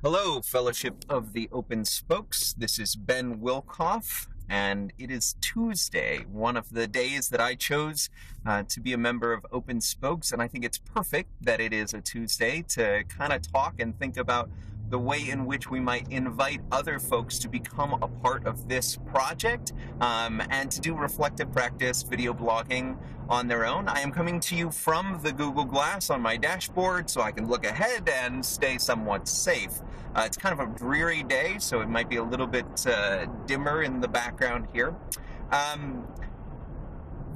Hello, Fellowship of the Open Spokes. This is Ben Wilkoff, and it is Tuesday, one of the days that I chose to be a member of Open Spokes, and I think it's perfect that it is a Tuesday to kind of talk and think about the way in which we might invite other folks to become a part of this project and to do reflective practice video blogging on their own. I am coming to you from the Google Glass on my dashboard so I can look ahead and stay somewhat safe. It's kind of a dreary day, so it might be a little bit dimmer in the background here.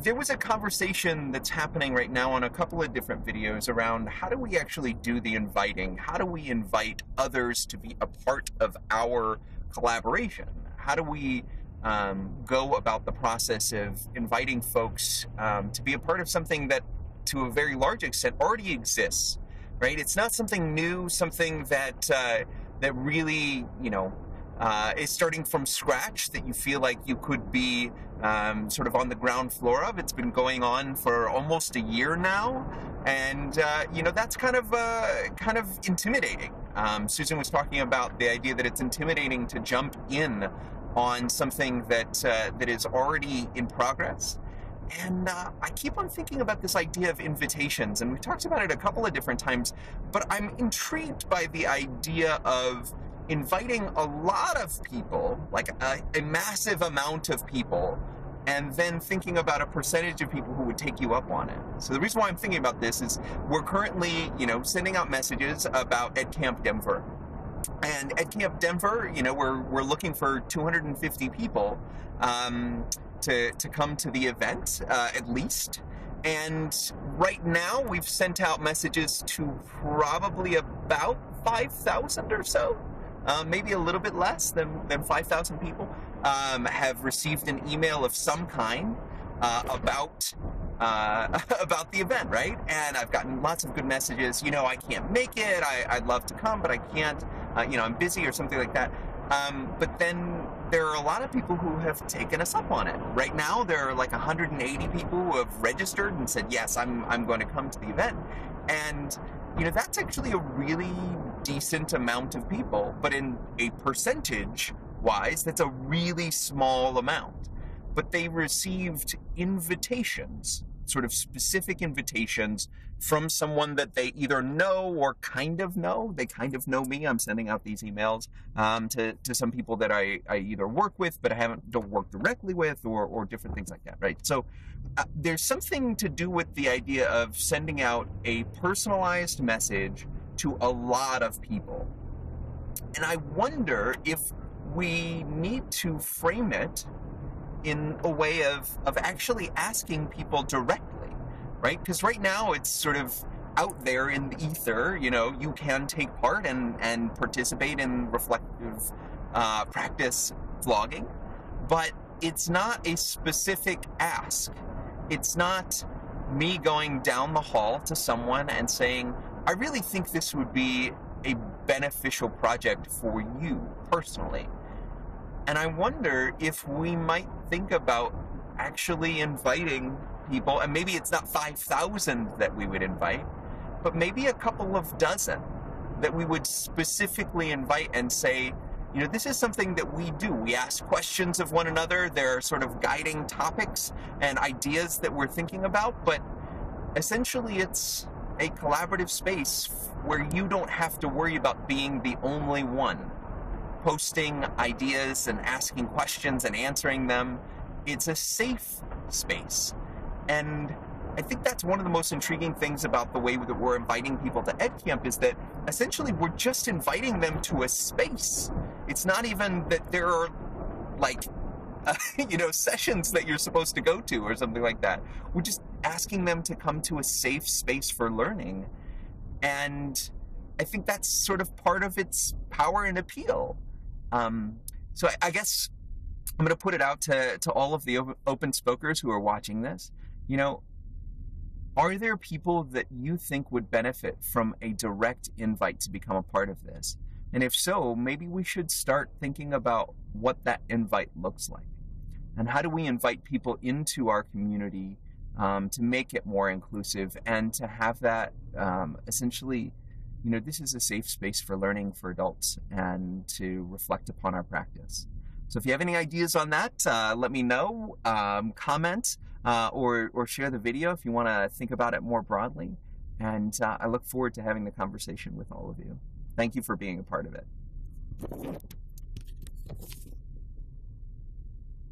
There was a conversation that's happening right now on a couple of different videos around how do we actually do the inviting? How do we invite others to be a part of our collaboration? How do we go about the process of inviting folks to be a part of something that, to a very large extent, already exists, right? It's not something new, something that that really, is starting from scratch, that you feel like you could be sort of on the ground floor of. It's been going on for almost a year now, and that's kind of intimidating. Susan was talking about the idea that it's intimidating to jump in on something that is already in progress. And I keep on thinking about this idea of invitations, and we've talked about it a couple of different times, but I'm intrigued by the idea of inviting a lot of people, like a massive amount of people, and then thinking about a percentage of people who would take you up on it. So the reason why I'm thinking about this is we're currently, sending out messages about EdCamp Denver. And EdCamp Denver, we're looking for 250 people to come to the event, at least. And right now we've sent out messages to probably about 5,000 or so. Maybe a little bit less than 5,000 people have received an email of some kind about the event, right? And I've gotten lots of good messages. I can't make it. I'd love to come, but I can't. I'm busy or something like that. But then there are a lot of people who have taken us up on it. Right now, there are like 180 people who have registered and said, yes, I'm going to come to the event. And that's actually a really decent amount of people, but in a percentage-wise, that's a really small amount. But they received invitations, sort of specific invitations from someone that they either know or kind of know. They kind of know me. I'm sending out these emails to some people that I either work with, but I don't work directly with, or different things like that, right? So there's something to do with the idea of sending out a personalized message to a lot of people. And I wonder if we need to frame it in a way of actually asking people directly, right? Because right now it's sort of out there in the ether. You can take part and participate in reflective practice vlogging, but it's not a specific ask. It's not me going down the hall to someone and saying, I really think this would be a beneficial project for you personally. And I wonder if we might think about actually inviting people, and maybe it's not 5,000 that we would invite, but maybe a couple of dozen that we would specifically invite and say, this is something that we do. We ask questions of one another. There are sort of guiding topics and ideas that we're thinking about, but essentially it's a collaborative space where you don't have to worry about being the only one posting ideas and asking questions and answering them. It's a safe space. And I think that's one of the most intriguing things about the way that we're inviting people to EdCamp, is that essentially we're just inviting them to a space. It's not even that there are sessions that you're supposed to go to or something like that. We're just asking them to come to a safe space for learning. And I think that's sort of part of its power and appeal. So I guess I'm going to put it out to all of the open spokers who are watching this. Are there people that you think would benefit from a direct invite to become a part of this? And if so, maybe we should start thinking about what that invite looks like. And how do we invite people into our community to make it more inclusive and to have that essentially this is a safe space for learning for adults and to reflect upon our practice. So if you have any ideas on that, let me know, comment, or share the video if you want to think about it more broadly. And I look forward to having the conversation with all of you. Thank you for being a part of it.